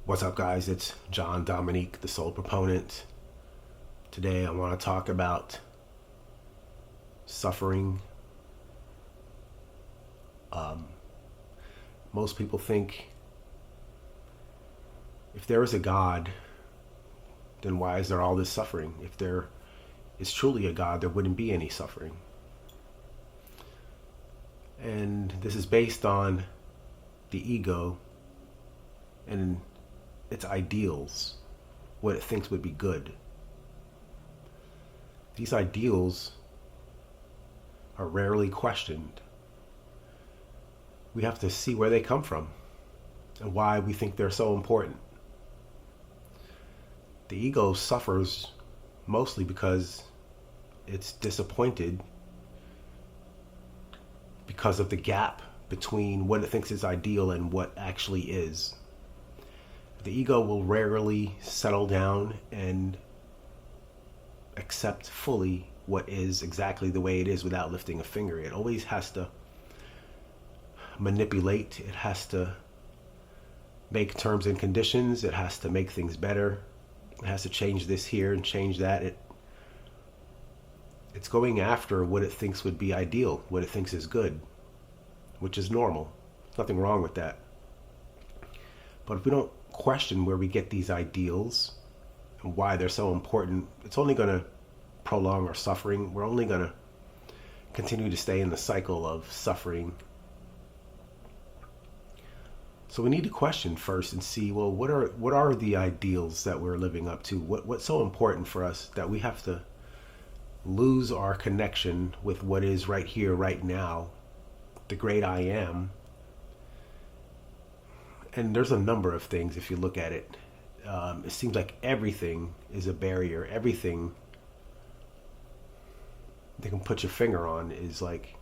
What's up, guys? It's John Dominique, the Soul Proponent. Today I want to talk about suffering. Most people think if there is a God, then why is there all this suffering? If there is truly a God, there wouldn't be any suffering. And this is based on the ego and its ideals, what it thinks would be good. These ideals are rarely questioned. We have to see where they come from and why we think they're so important. The ego suffers mostly because it's disappointed because of the gap between what it thinks is ideal and what actually is. The ego will rarely settle down and accept fully what is exactly the way it is without lifting a finger. It always has to manipulate. It has to make terms and conditions. It has to make things better. It has to change this here and change that. It's going after what it thinks would be ideal, what it thinks is good, which is normal. There's nothing wrong with that. But if we don't question where we get these ideals and why they're so important, it's only going to prolong our suffering. We're only going to continue to stay in the cycle of suffering. So we need to question first and see, well, what are the ideals that we're living up to? What's so important for us that we have to lose our connection with what is right here, right now, the great I am? And there's a number of things if you look at it. It seems like everything is a barrier. Everything they can put your finger on is like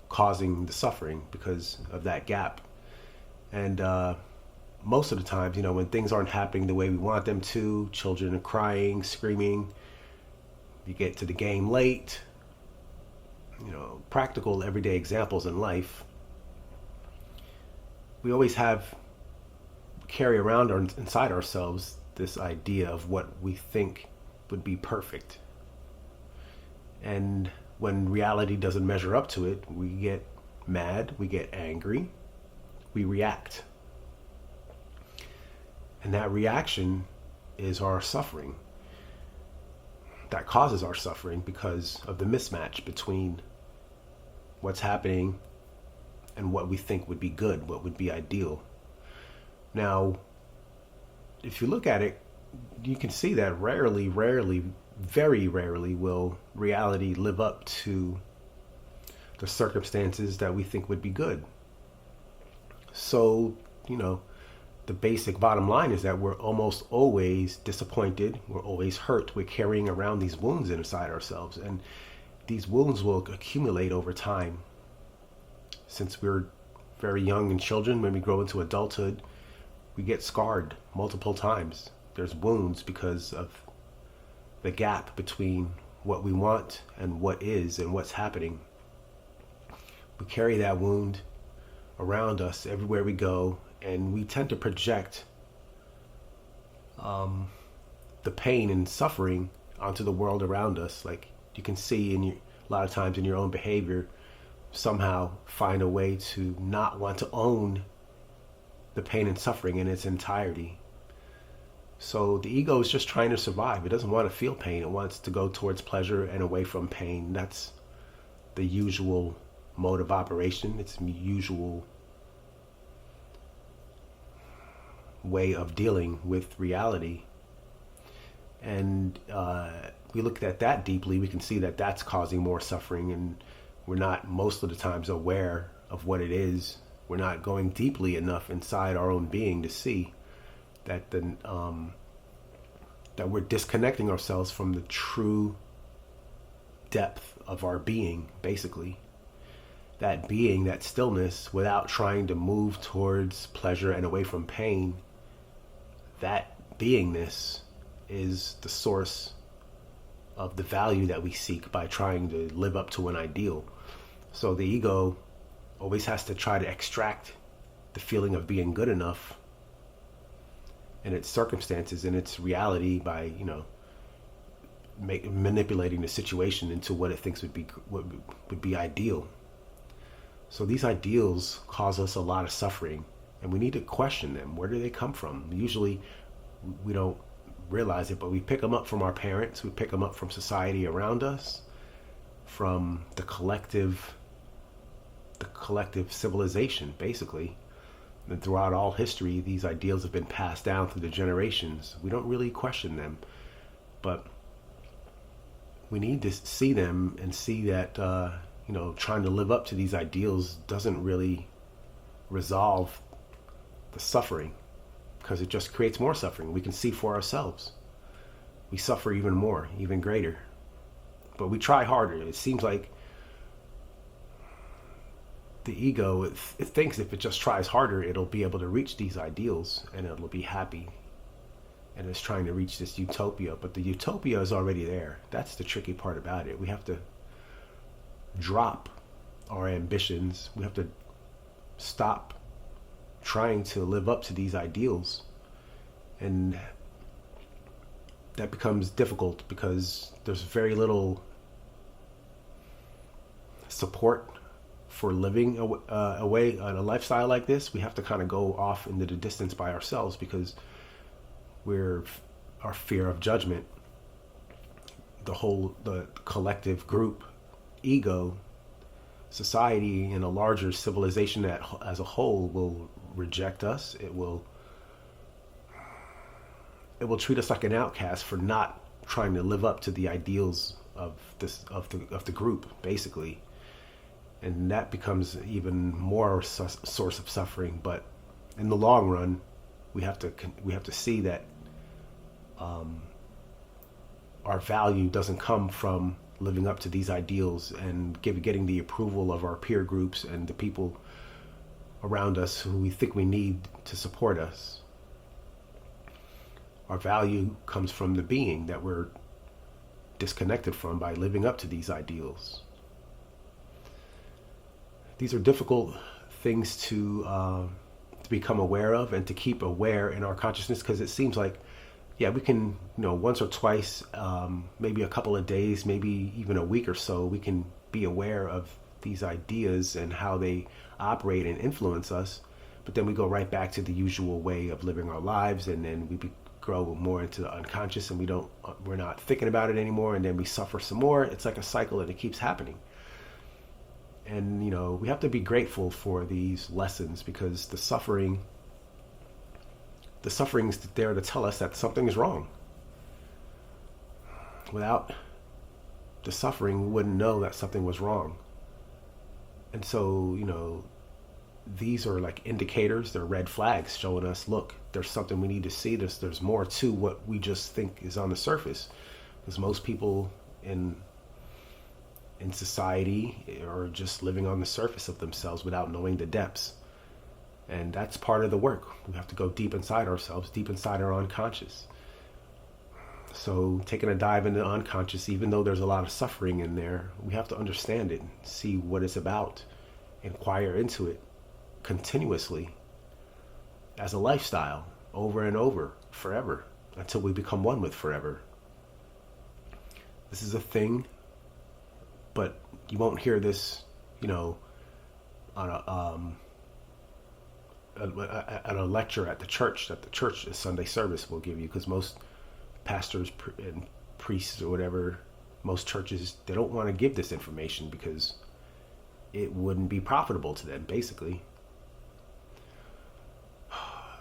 causing the suffering because of that gap. And most of the times, when things aren't happening the way we want them to, children are crying, screaming, you get to the game late, practical everyday examples in life. We always carry around inside ourselves this idea of what we think would be perfect. And when reality doesn't measure up to it, we get mad, we get angry, we react. And that reaction is our suffering. That causes our suffering because of the mismatch between what's happening and what we think would be good, what would be ideal. Now, if you look at it, you can see that rarely, very rarely will reality live up to the circumstances that we think would be good. So, the basic bottom line is that we're almost always disappointed. We're always hurt. We're carrying around these wounds inside ourselves. And these wounds will accumulate over time. Since we're very young and children, when we grow into adulthood, we get scarred multiple times. There's wounds because of the gap between what we want and what is and what's happening. We carry that wound around us everywhere we go, and we tend to project the pain and suffering onto the world around us. Like you can see a lot of times in your own behavior, somehow find a way to not want to own the pain and suffering in its entirety. So the ego is just trying to survive. It doesn't want to feel pain. It wants to go towards pleasure and away from pain. That's the usual mode of operation. It's the usual way of dealing with reality. And we look at that deeply, we can see that that's causing more suffering, and we're not most of the times aware of what it is. We're not going deeply enough inside our own being to see that that we're disconnecting ourselves from the true depth of our being, basically. That being, that stillness, without trying to move towards pleasure and away from pain, that beingness is the source of the value that we seek by trying to live up to an ideal. So the ego always has to try to extract the feeling of being good enough and its circumstances and its reality by, manipulating the situation into what it thinks would be ideal. So these ideals cause us a lot of suffering, and we need to question them. Where do they come from? Usually we don't realize it, but we pick them up from our parents, we pick them up from society around us, from the collective civilization, basically. And throughout all history, these ideals have been passed down through the generations. We don't really question them, but we need to see them and see that, trying to live up to these ideals doesn't really resolve the suffering, because it just creates more suffering. We can see for ourselves. We suffer even more, even greater. But we try harder. It seems like the ego, it thinks if it just tries harder, it'll be able to reach these ideals and it'll be happy. And it's trying to reach this utopia, but the utopia is already there. That's the tricky part about it. We have to drop our ambitions. We have to stop trying to live up to these ideals. And that becomes difficult because there's very little support for living a way on a lifestyle like this. We have to kind of go off into the distance by ourselves because our fear of judgment, the collective group, ego, society, and a larger civilization that as a whole will reject us. It will treat us like an outcast for not trying to live up to the ideals of the group, basically. And that becomes even more source of suffering. But in the long run, we have to see that our value doesn't come from living up to these ideals and getting the approval of our peer groups and the people around us who we think we need to support us. Our value comes from the being that we're disconnected from by living up to these ideals. These are difficult things to become aware of and to keep aware in our consciousness, because it seems like, we can, once or twice, maybe a couple of days, maybe even a week or so, we can be aware of these ideas and how they operate and influence us. But then we go right back to the usual way of living our lives, and then we grow more into the unconscious, and we're not thinking about it anymore, and then we suffer some more. It's like a cycle, and it keeps happening. And we have to be grateful for these lessons, because the suffering's there to tell us that something is wrong. Without the suffering, we wouldn't know that something was wrong. And so, these are like indicators, they're red flags showing us, look, there's something we need to see. There's more to what we just think is on the surface. Because most people in society are just living on the surface of themselves without knowing the depths. And that's part of the work. We have to go deep inside ourselves, deep inside our unconscious. So taking a dive into the unconscious, even though there's a lot of suffering in there, we have to understand it, see what it's about, inquire into it continuously as a lifestyle, over and over, forever, until we become one with forever. This is a thing, but you won't hear this, on at a lecture at the church that the church Sunday service will give you, because most pastors and priests or whatever, most churches, they don't want to give this information because it wouldn't be profitable to them, basically.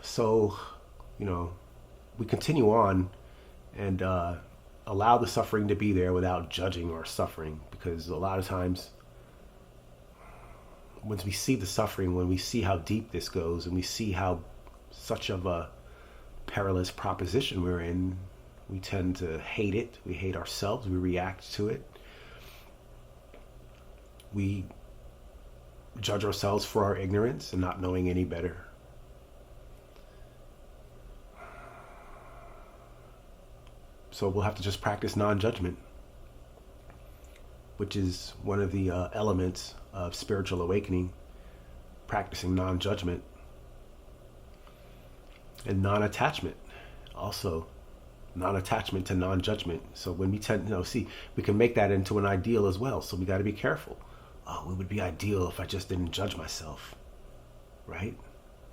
So, we continue on and allow the suffering to be there without judging our suffering, because a lot of times once we see the suffering, when we see how deep this goes, and we see how such of a perilous proposition we're in, we tend to hate it. We hate ourselves. We react to it. We judge ourselves for our ignorance and not knowing any better. So we'll have to just practice non-judgment, which is one of the elements of spiritual awakening, practicing non-judgment and non-attachment. Also, non-attachment to non-judgment. So when we tend, see, we can make that into an ideal as well. So we got to be careful. Oh, it would be ideal if I just didn't judge myself, right?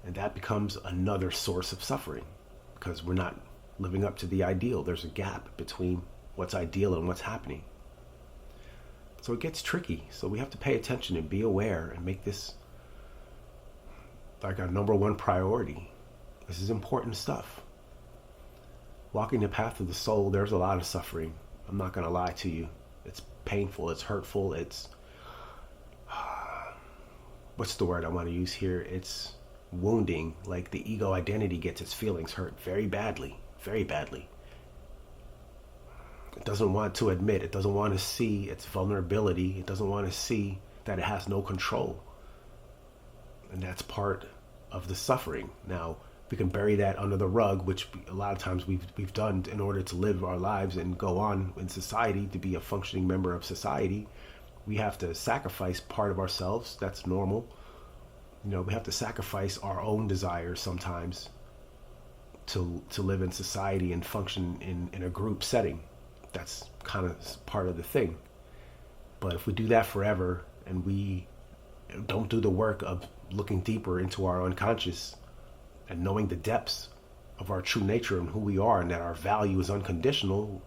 And that becomes another source of suffering because we're not living up to the ideal. There's a gap between what's ideal and what's happening. So it gets tricky. So we have to pay attention and be aware and make this like our number one priority. This is important stuff. Walking the path of the soul, there's a lot of suffering. I'm not going to lie to you. It's painful. It's hurtful. It's, what's the word I want to use here? It's wounding. Like the ego identity gets its feelings hurt very badly, very badly. It doesn't want to admit, it doesn't want to see its vulnerability. It doesn't want to see that it has no control. And that's part of the suffering. Now, we can bury that under the rug, which a lot of times we've done in order to live our lives and go on in society, to be a functioning member of society. We have to sacrifice part of ourselves. That's normal. We have to sacrifice our own desires sometimes to live in society and function in a group setting. That's kind of part of the thing. But if we do that forever and we don't do the work of looking deeper into our unconscious and knowing the depths of our true nature and who we are and that our value is unconditional,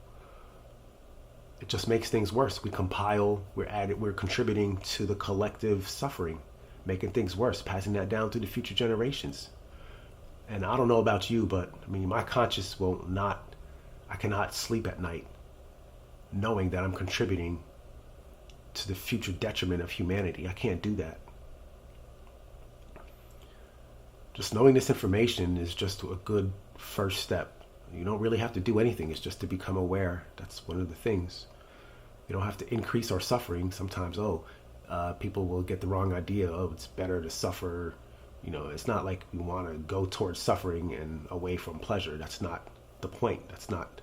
it just makes things worse. We compile, we're contributing to the collective suffering, making things worse, passing that down to the future generations. And I don't know about you, but my conscience I cannot sleep at night knowing that I'm contributing to the future detriment of humanity. I can't do that. Just knowing this information is just a good first step. You don't really have to do anything. It's just to become aware. That's one of the things. We don't have to increase our suffering. Sometimes, people will get the wrong idea. Oh, it's better to suffer. It's not like we want to go towards suffering and away from pleasure. That's not the point. That's not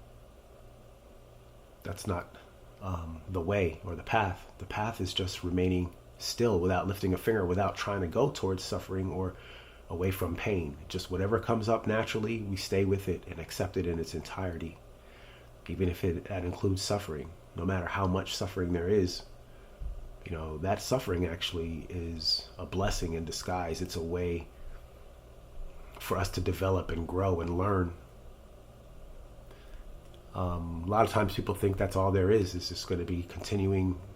the way or the path. The path is just remaining still without lifting a finger, without trying to go towards suffering or away from pain. Just whatever comes up naturally, we stay with it and accept it in its entirety, even if that includes suffering. No matter how much suffering there is, that suffering actually is a blessing in disguise. It's a way for us to develop and grow and learn. A lot of times people think that's all there is. It's just going to be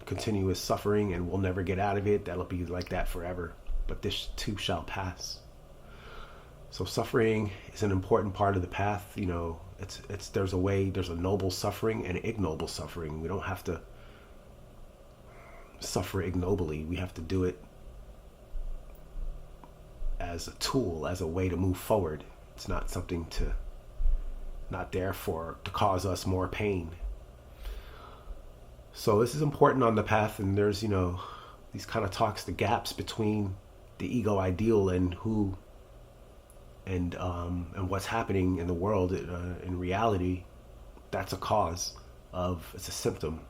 continuous suffering and we'll never get out of it. That'll be like that forever. But this too shall pass. So suffering is an important part of the path. There's a noble suffering and ignoble suffering. We don't have to suffer ignobly. We have to do it as a tool, as a way to move forward. It's not something not there to cause us more pain. So this is important on the path, and there's, these kind of talks, the gaps between the ego ideal and who and what's happening in the world in reality. That's a cause it's a symptom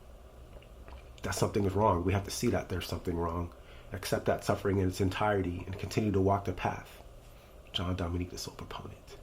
that something is wrong. We have to see that there's something wrong, accept that suffering in its entirety, and continue to walk the path. John Dominique, the Soul Proponent.